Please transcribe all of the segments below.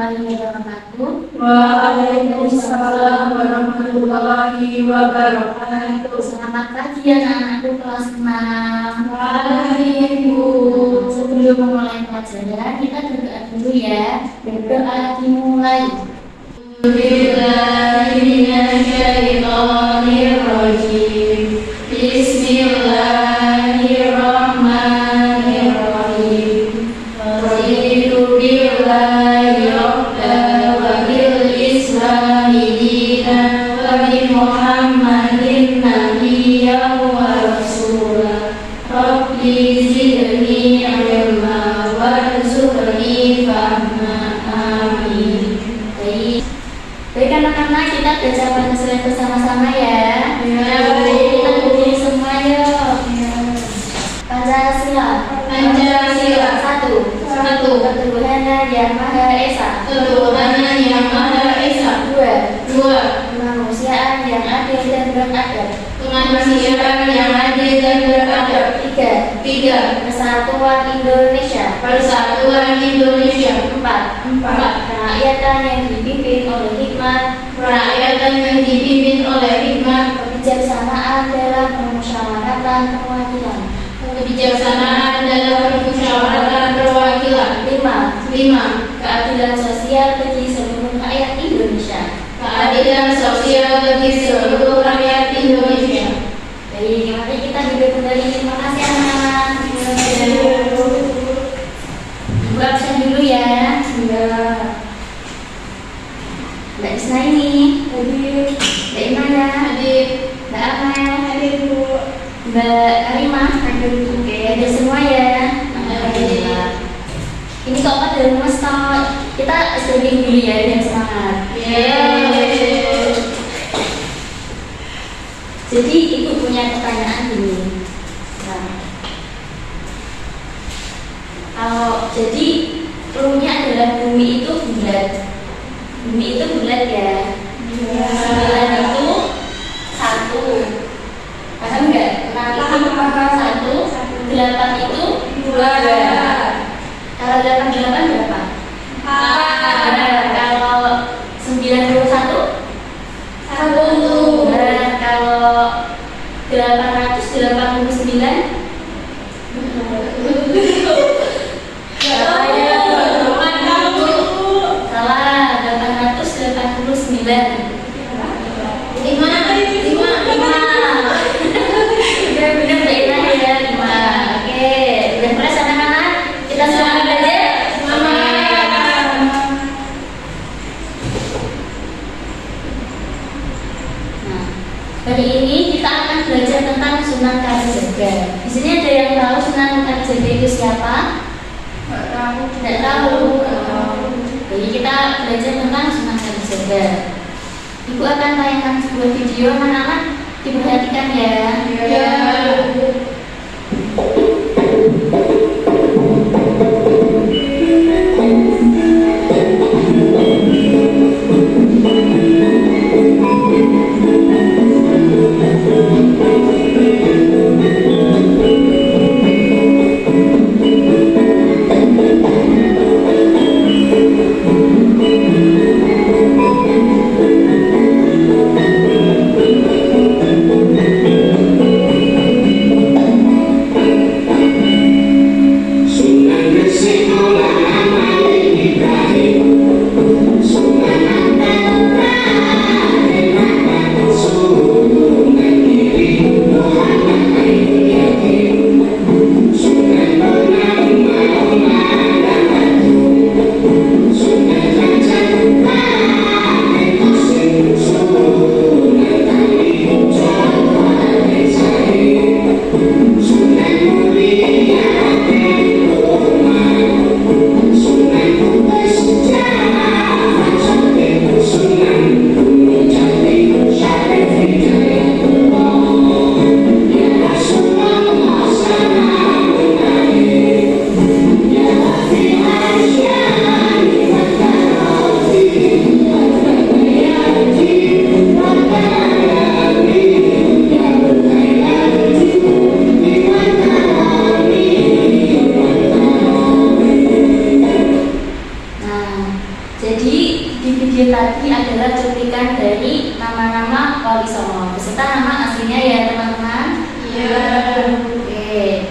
warahmatullahi wabarakatuh. Waalaikumsalam warahmatullahi wabarakatuh. Selamat pagi anak-anakku kelas 6. Pagi Bu. Sebelum memulai pelajaran, kita berdoa dulu ya. Berdoa dimulai. Bismillahirrahmanirrahim. Bismillahirrahmanirrahim. Raditu billahi rabban wa bil islami dinan wa bi Muhammadin nabiyyan wa rasulah. Rabbi zidni ilma warzuqni fahma. Amin. Baik anak-anak, kita baca Pancasila bersama-sama ya. Ya. Kita berdiri semua yuk. Pancasila. Pancasila. Satu. Ketuhanan yang Maha Esa. Ketuhanan yang Maha Esa. Dua. 2. Kemanusiaan yang adil dan beradab. Kemanusiaan yang adil dan beradab. 3. 3. Persatuan Indonesia. Persatuan Indonesia. 4. Kerakyatan yang dipimpin oleh hikmat. Kerakyatan yang dipimpin oleh hikmat. Kebijaksanaan dalam permusyawaratan perwakilan. Kebijaksanaan dalam permusyawaratan perwakilan. 5. Keadilan sosial bagi seluruh rakyat Indonesia. Keadilan sosial bagi seluruh rakyat Indonesia. Baik, mari kita duduk kembali. Terima kasih anak-anak. Ibu absen dulu ya. Mbak Isna ini. Mbak Imana. Mbak Amel. Mbak Karimah. Oke, ada semua ya. Alhamdulillah. Ini keempat dari rumah stok. Kita studying dulu ya, biar semangat. Jadi ibu punya pertanyaan gini. Nah, kalau jadi rumahnya adalah bumi itu bulat. Bumi itu bulat ya. 9 itu 1. Paham nggak? 6 itu 1. 8 itu 2. Kalau 88 berapa? Kalau 91 1. Nah, kalau 889 berapa ya? Salah, 889 5. Udah bener Mbak Ina ya, 5. Oke, udah fresh anak-anak? Kita semangat belajar? Nah, hari ini kita akan belajar tentang Sunan Kalijaga. Di sini ada yang tahu Sunan Kalijaga itu siapa? Tidak tahu. Jadi kita belajar tentang Sunan Kalijaga. Ibu akan tayangkan sebuah video, anak-anak diperhatikan ya. tadi adalah cuplikan dari nama-nama Wali Songo beserta nama aslinya ya teman-teman. Iya. Oke.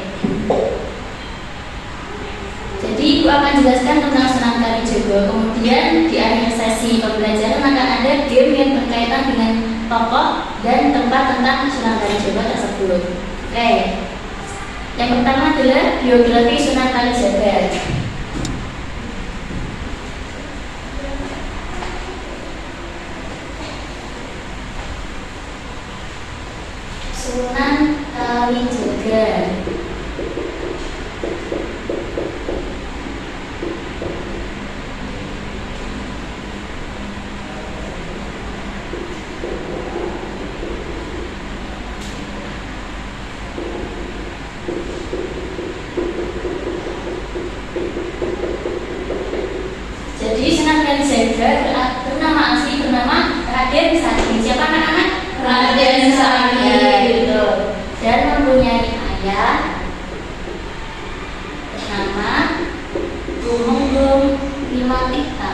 Jadi Ibu akan jelaskan tentang Sunan Kalijaga. Kemudian di akhir sesi pembelajaran akan ada game yang berkaitan dengan tokoh dan tempat tentang Sunan Kalijaga tersebut. Oke. Yang pertama adalah biografi Sunan Kalijaga. Sunan Kalijaga. Jadi Sunan Kalijaga bernama asli bernama Raden Sani. Siapa anak-anak? Raden Sani. Gitu. Dan mempunyai ayah bernama Tumenggung Limatikta.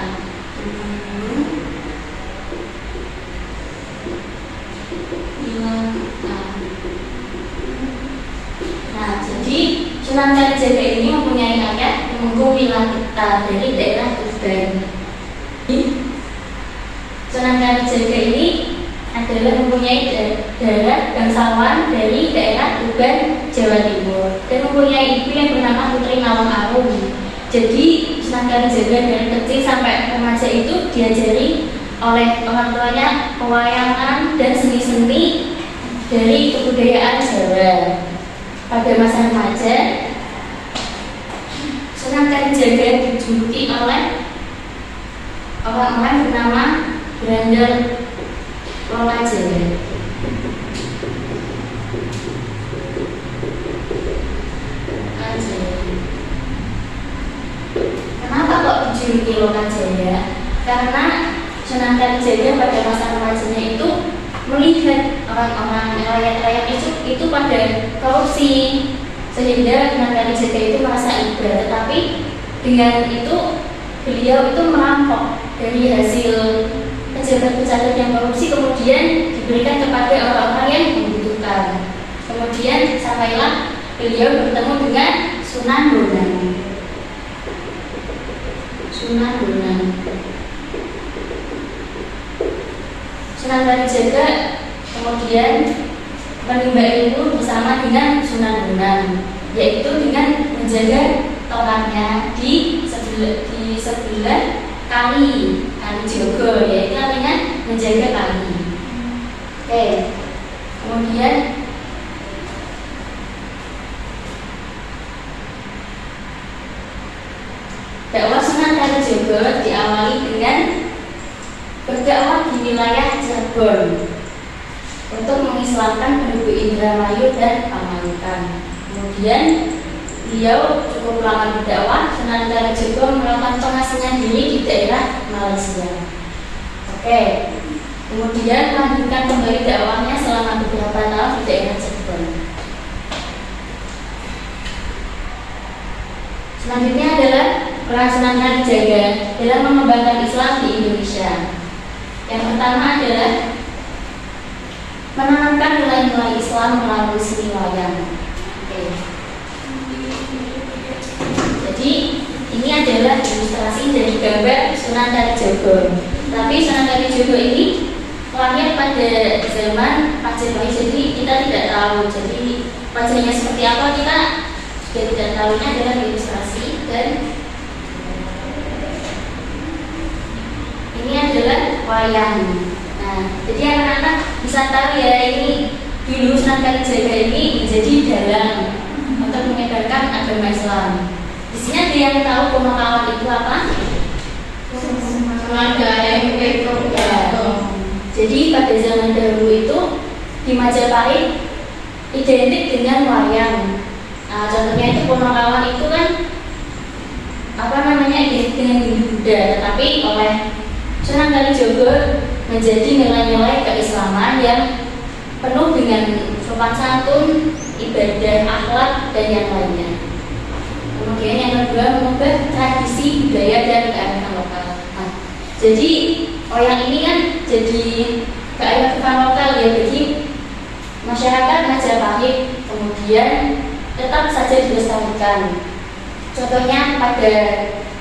Nah, jadi Sunan Kalijaga ini mempunyai ayah Tumenggung Limatikta dari daerah Tuban. Sunan Kalijaga ini adalah mempunyai darah bangsawan dari daerah Tuban, Jawa Timur, dan mempunyai ibu yang bernama Putri Nawang Arum. Jadi Sunan Kalijaga dari kecil sampai remaja itu diajari oleh orang tuanya pewayangan dan seni-seni dari kebudayaan Jawa. Pada masa remaja, Sunan Kalijaga dijuluki oleh orang-orang bernama Brandel Lokajaga. Kenapa kok dijuluki Lokajaga? Karena Sunan Kalijaga pada masa remajanya itu melihat orang-orang rakyat-rakyat itu pada korupsi, sehingga Sunan Kalijaga itu merasa iba. Tetapi dengan itu beliau itu merampok dari hasil pejabat-pejabat yang korupsi, kemudian diberikan kepada orang-orang yang membutuhkan. Kemudian sampailah beliau bertemu dengan Sunan Bonang. Sunan Bonang. Sunan Kalijaga kemudian menimba ilmu bersama dengan Sunan Bonang, yaitu dengan menjaga tongkatnya di sebelah kali Jogo, yaitu artinya menjaga kali. Oke. Kemudian dakwah Sunan Kalijaga diawali dengan berdakwah di wilayah Cirebon untuk mengislamkan penduduk Indramayu dan Pamanukan. Kemudian beliau cukup lama berdakwah. Sunan Kalijaga melakukan pengasingan diri di daerah Malaysia. Oke. Kemudian melanjutkan kembali dakwahnya selama beberapa tahun di daerah Cirebon. Selanjutnya adalah peran Sunan Kalijaga dalam mengembangkan Islam di Indonesia. Yang pertama adalah menanamkan nilai-nilai Islam melalui seni wayang. Oke. Jadi ini adalah ilustrasi dari gambar Sunan Kalijaga. Tapi Sunan Kalijaga ini lahir pada zaman Majapahit, jadi kita tidak tahu. Jadi wajahnya seperti apa kita juga tidak tahu. Ini adalah ilustrasi dan ini adalah wayang. Nah, jadi anak-anak bisa tahu ya, ini dulu Sunan Kalijaga ini menjadi dalang untuk menyebarkan agama Islam. Di sini ada yang tahu Ponokawan itu apa? Jadi pada zaman dahulu itu di Majapahit identik dengan wayang. Nah, contohnya itu Ponokawan itu kan identik dengan Hindu Buddha, tetapi oleh Sunan Kalijaga menjadi nilai-nilai keislaman yang penuh dengan sopan santun, ibadah, akhlak, dan yang lainnya. Kemudian yang kedua, mengubah tradisi, budaya, dan kearifan lokal. Nah, jadi Oh yang ini kan jadi kearifan lokal ya, bagi masyarakat Majapahit, kemudian tetap saja dilestarikan. Contohnya pada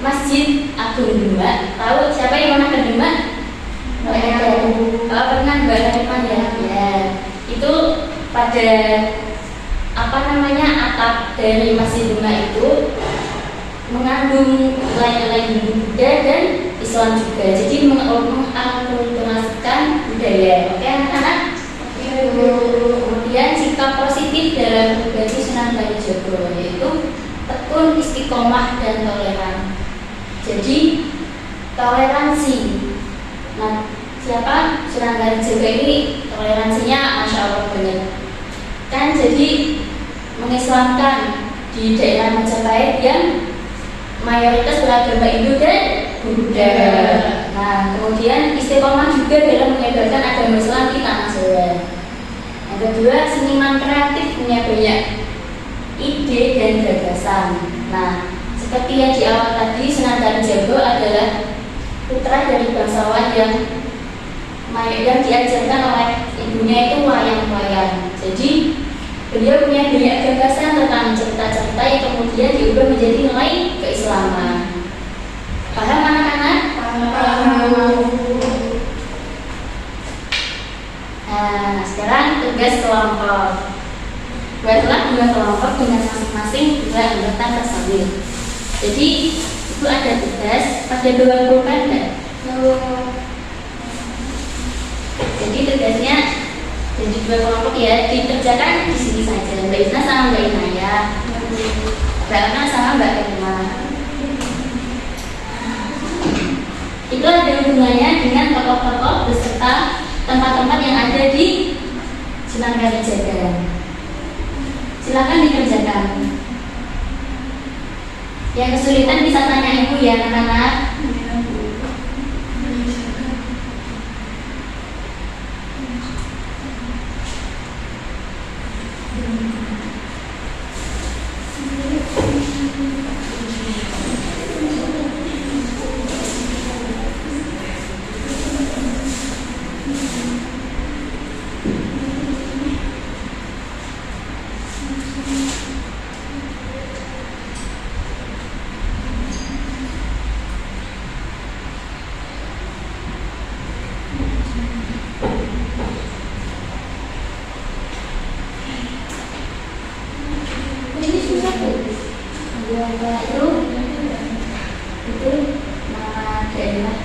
Masjid Agung Demak. Tahu siapa yang pernah ke Demak? Kalau pernah Mbak Rifan ya. Itu pada atap dari Masjid Demak itu mengandung nilai-nilai Hindu Buddha dan Islam juga. Jadi mengakulturasikan budaya. Oke anak-anak? Kemudian sikap positif dalam pribadi Sunan Kalijaga yaitu tekun, istiqomah dan toleran. Jadi toleransi. Nah, siapa Sunan Kalijaga ini toleransinya masya Allah banget. Kan jadi mengislamkan di daerah Majapahit yang mayoritas beragama Hindu dan Buddha. Nah, kemudian istiqomah juga dalam menyebarkan agama Islam di tanah Jawa. Yang kedua, seniman kreatif punya banyak ide dan gagasan. Nah, seperti yang di awal tadi, Sunan Kalijaga adalah putra dari bangsawan yang diajarkan oleh ibunya itu wayang-wayang. Jadi beliau punya banyak gagasan tentang cerita-cerita yang kemudian diubah menjadi nilai keislaman. Paham anak-anak? Paham. Nah, sekarang tugas kelompok. Buatlah 2 kelompok dengan masing-masing 2 anggota tersebut. Jadi itu ada tugas pada 2 pulpen enggak? Jadi tugasnya jadi 2 kelompok ya, dikerjakan di sini saja. Mbak Isna sama Mbak Inaya, Mbak Ana sama Mbak Emma. Itu ada hubungannya dengan tokoh-tokoh beserta tempat-tempat yang ada di Sunan Kalijaga. Silakan dikerjakan. Yang kesulitan bisa tanya ibu ya anak-anak. Itu nama daerah.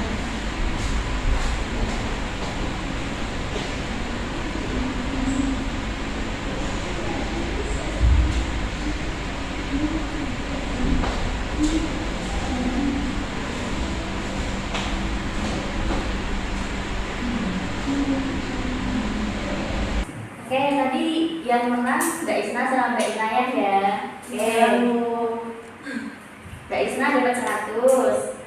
Oke, tadi yang menang Mbak Isna sama Mbak Inayah ya. Oke. Mbak Isna dapat 100,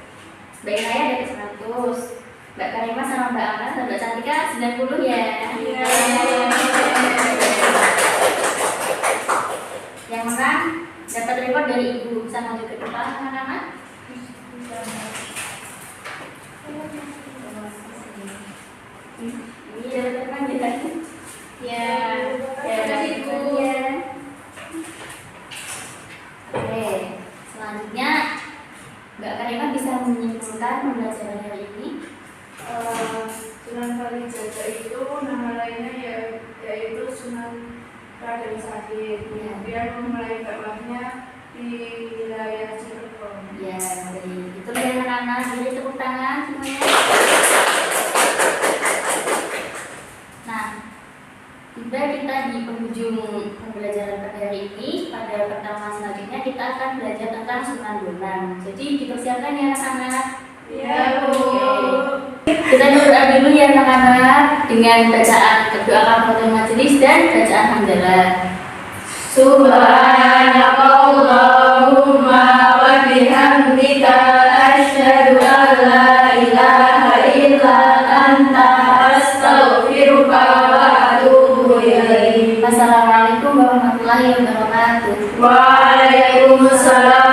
Mbak Inaya dapat 100, Mbak Karima sama Mbak Ana dan Mbak Cantika 90 ya. Yang menang dapat report dari ibu. Bisa maju ke depan anak-anak. Ini dapat teman ya. Ya, terima kasih ibu. Oke. Selanjutnya, Mbak Karima bisa menyimpulkan pembelajaran hari ini. Sunan Kalijaga itu nama lainnya yaitu Sunan Raden Sakit. Kemudian memulai dakwahnya di wilayah Cirebon. Ya, baik. Itu ya anak-anak. Jadi tepuk tangan semuanya. Nah, tiba kita di penghujung pembelajaran pada hari ini. Pada pertemuan selanjutnya kita akan belajar tentang Sunan Bonang. Jadi dipersiapkan ya anak-anak. Ya, Bu. Kita berdoa dulu ya anak-anak dengan bacaan doa kafaratul majelis dan bacaan hamdalah. Subhanakallahumma wa bihamdika asyhadu an la ilaha illa anta astaghfiruka wa atubu ilaik. Assalamualaikum warahmatullahi wabarakatuh. Waalaikumsalam